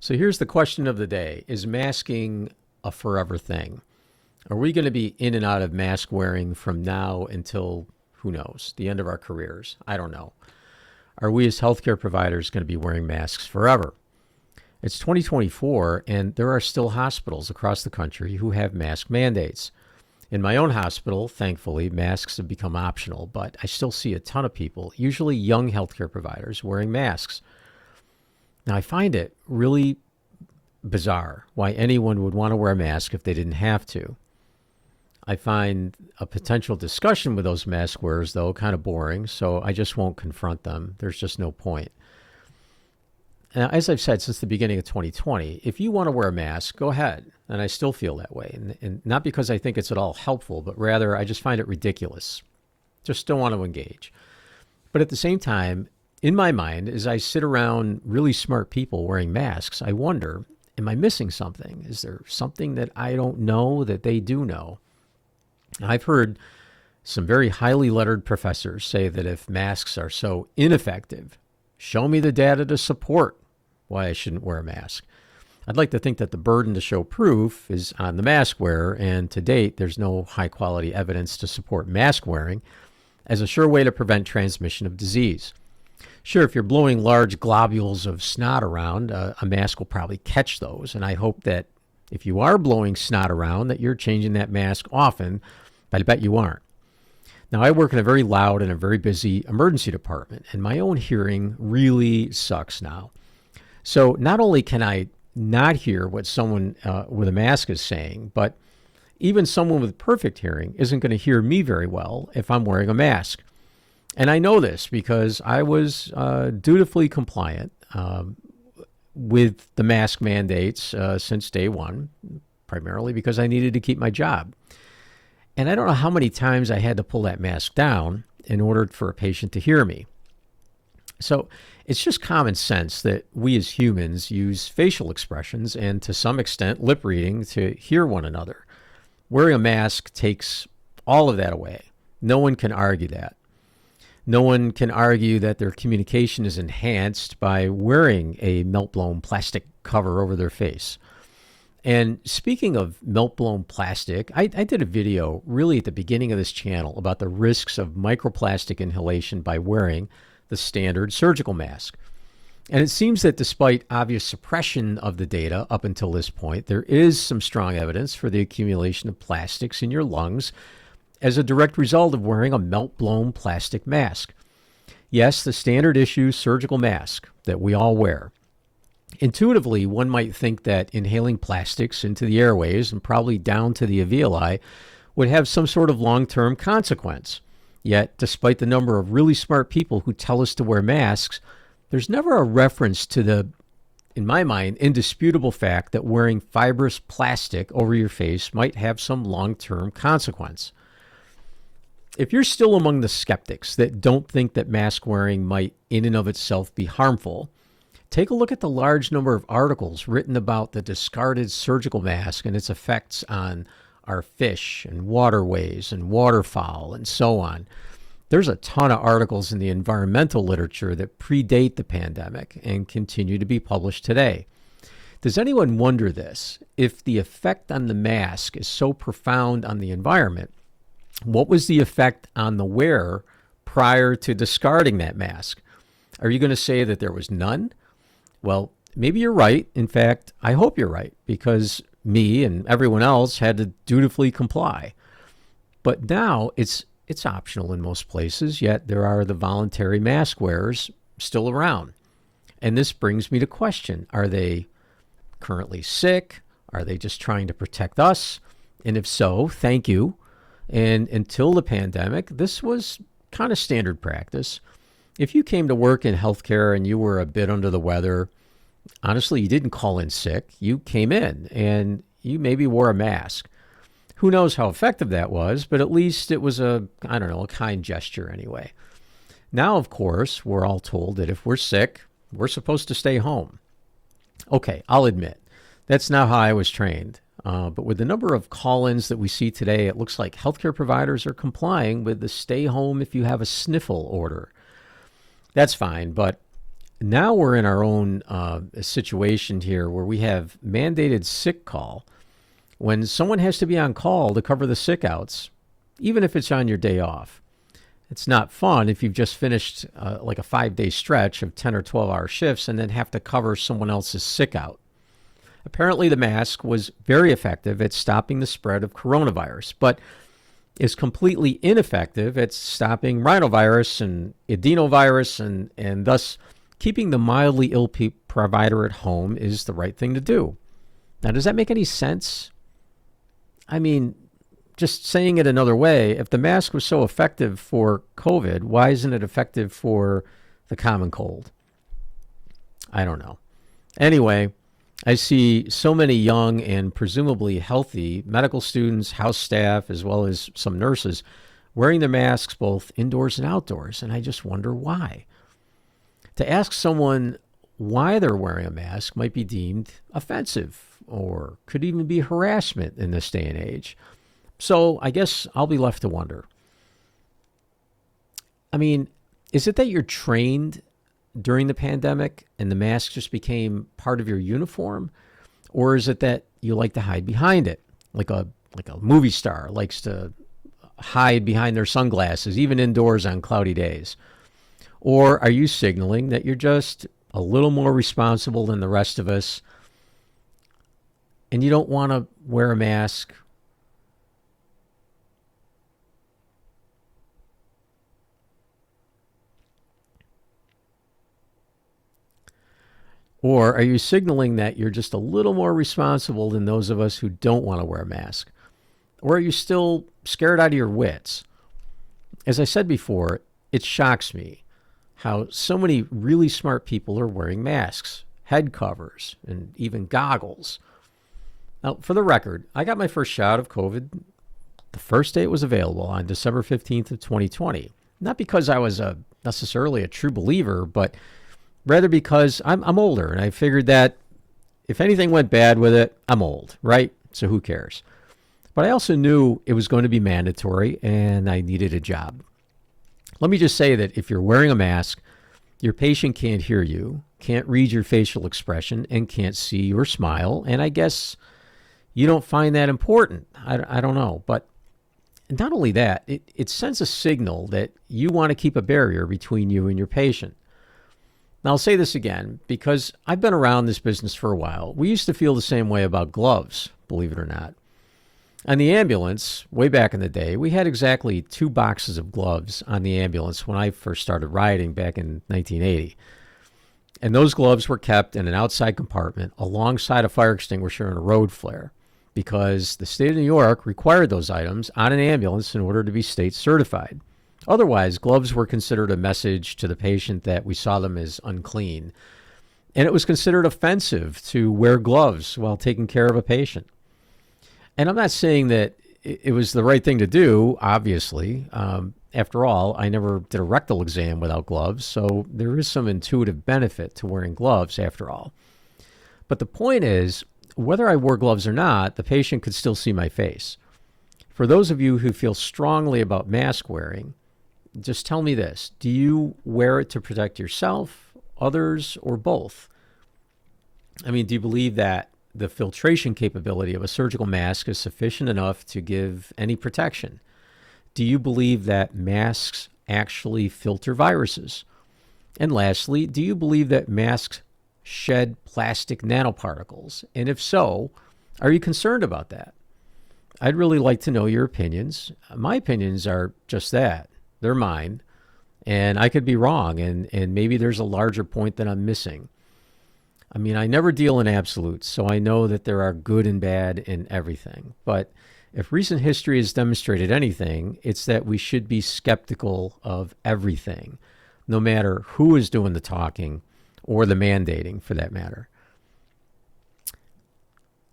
So here's the question of the day. Is masking a forever thing? Are we going to be in and out of mask wearing from now until, who knows, the end of our careers? I don't know. Are we as healthcare providers going to be wearing masks forever? It's 2024, and there are still hospitals across the country who have mask mandates. In my own hospital, thankfully, masks have become optional, but I still see a ton of people, usually young healthcare providers, wearing masks. Now, I find it really bizarre why anyone would want to wear a mask if they didn't have to. I find a potential discussion with those mask wearers, though, kind of boring, so I just won't confront them. There's just no point. Now, as I've said since the beginning of 2020, if you want to wear a mask, go ahead. And I still feel that way. And not because I think it's at all helpful, but rather I just find it ridiculous. Just don't want to engage. But at the same time, in my mind, as I sit around really smart people wearing masks, I wonder, am I missing something? Is there something that I don't know that they do know? I've heard some very highly lettered professors say that if masks are so ineffective, show me the data to support why I shouldn't wear a mask. I'd like to think that the burden to show proof is on the mask wearer, and to date, there's no high-quality evidence to support mask wearing as a sure way to prevent transmission of disease. Sure, if you're blowing large globules of snot around, a mask will probably catch those, and I hope that if you are blowing snot around, that you're changing that mask often, but I bet you aren't. Now, I work in a very loud and a very busy emergency department, and my own hearing really sucks now. So not only can I not hear what someone with a mask is saying, but even someone with perfect hearing isn't going to hear me very well if I'm wearing a mask. And I know this because I was dutifully compliant with the mask mandates since day one, primarily because I needed to keep my job. And I don't know how many times I had to pull that mask down in order for a patient to hear me. So it's just common sense that we as humans use facial expressions and to some extent lip reading to hear one another. Wearing a mask takes all of that away. No one can argue that. No one can argue that their communication is enhanced by wearing a melt-blown plastic cover over their face. And speaking of melt-blown plastic, I did a video really at the beginning of this channel about the risks of microplastic inhalation by wearing the standard surgical mask. And it seems that despite obvious suppression of the data up until this point, there is some strong evidence for the accumulation of plastics in your lungs as a direct result of wearing a melt-blown plastic mask. Yes, the standard issue surgical mask that we all wear. Intuitively, one might think that inhaling plastics into the airways and probably down to the alveoli would have some sort of long-term consequence. Yet, despite the number of really smart people who tell us to wear masks, there's never a reference to the, in my mind, indisputable fact that wearing fibrous plastic over your face might have some long-term consequence. If you're still among the skeptics that don't think that mask wearing might in and of itself be harmful, take a look at the large number of articles written about the discarded surgical mask and its effects on our fish and waterways and waterfowl and so on. There's a ton of articles in the environmental literature that predate the pandemic and continue to be published today. Does anyone wonder this? If the effect on the mask is so profound on the environment, what was the effect on the wearer prior to discarding that mask? Are you going to say that there was none? Well, maybe you're right. In fact, I hope you're right, because me and everyone else had to dutifully comply. But now it's optional in most places, yet there are the voluntary mask wearers still around. And this brings me to question, are they currently sick? Are they just trying to protect us? And if so, thank you. And until the pandemic, this was kind of standard practice. If you came to work in healthcare and you were a bit under the weather, honestly, you didn't call in sick. You came in and you maybe wore a mask. Who knows how effective that was, but at least it was a kind gesture anyway. Now, of course, we're all told that if we're sick, we're supposed to stay home. Okay, I'll admit, that's not how I was trained. But with the number of call-ins that we see today, it looks like healthcare providers are complying with the stay home if you have a sniffle order. That's fine, but Now we're in our own situation here where we have mandated sick call when someone has to be on call to cover the sick outs, even if it's on your day off. It's not fun if you've just finished like a 5-day stretch of 10 or 12-hour shifts and then have to cover someone else's sick out. Apparently, the mask was very effective at stopping the spread of coronavirus, but is completely ineffective at stopping rhinovirus and adenovirus, and thus keeping the mildly ill provider at home is the right thing to do. Now, does that make any sense? I mean, just saying it another way, if the mask was so effective for COVID, why isn't it effective for the common cold? I don't know. Anyway, I see so many young and presumably healthy medical students, house staff, as well as some nurses wearing their masks both indoors and outdoors, and I just wonder why. To ask someone why they're wearing a mask might be deemed offensive or could even be harassment in this day and age. So I guess I'll be left to wonder. I mean, is it that you're trained during the pandemic and the mask just became part of your uniform? Or is it that you like to hide behind it? Like a movie star likes to hide behind their sunglasses, even indoors on cloudy days. Or are you signaling that you're just a little more responsible than the rest of us and you don't want to wear a mask? Or are you signaling that you're just a little more responsible than those of us who don't want to wear a mask? Or are you still scared out of your wits? As I said before, it shocks me how so many really smart people are wearing masks, head covers, and even goggles. Now, for the record, I got my first shot of COVID the first day it was available on December 15th of 2020. Not because I was necessarily a true believer, but rather because I'm older, and I figured that if anything went bad with it, I'm old, right? So who cares? But I also knew it was going to be mandatory, and I needed a job. Let me just say that if you're wearing a mask, your patient can't hear you, can't read your facial expression, and can't see your smile. And I guess you don't find that important. I don't know. But not only that, it sends a signal that you want to keep a barrier between you and your patient. Now, I'll say this again, because I've been around this business for a while. We used to feel the same way about gloves, believe it or not. On the ambulance, way back in the day, we had exactly 2 boxes of gloves on the ambulance when I first started riding back in 1980. And those gloves were kept in an outside compartment alongside a fire extinguisher and a road flare because the state of New York required those items on an ambulance in order to be state certified. Otherwise, gloves were considered a message to the patient that we saw them as unclean. And it was considered offensive to wear gloves while taking care of a patient. And I'm not saying that it was the right thing to do, obviously. After all, I never did a rectal exam without gloves, so there is some intuitive benefit to wearing gloves after all. But the point is, whether I wore gloves or not, the patient could still see my face. For those of you who feel strongly about mask wearing, just tell me this. Do you wear it to protect yourself, others, or both? I mean, do you believe that the filtration capability of a surgical mask is sufficient enough to give any protection? Do you believe that masks actually filter viruses? And lastly, do you believe that masks shed plastic nanoparticles? And if so, are you concerned about that? I'd really like to know your opinions. My opinions are just that. They're mine. And I could be wrong, and maybe there's a larger point that I'm missing. I mean, I never deal in absolutes, so I know that there are good and bad in everything. But if recent history has demonstrated anything, it's that we should be skeptical of everything, no matter who is doing the talking or the mandating, for that matter.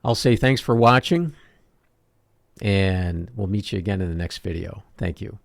I'll say thanks for watching, and we'll meet you again in the next video. Thank you.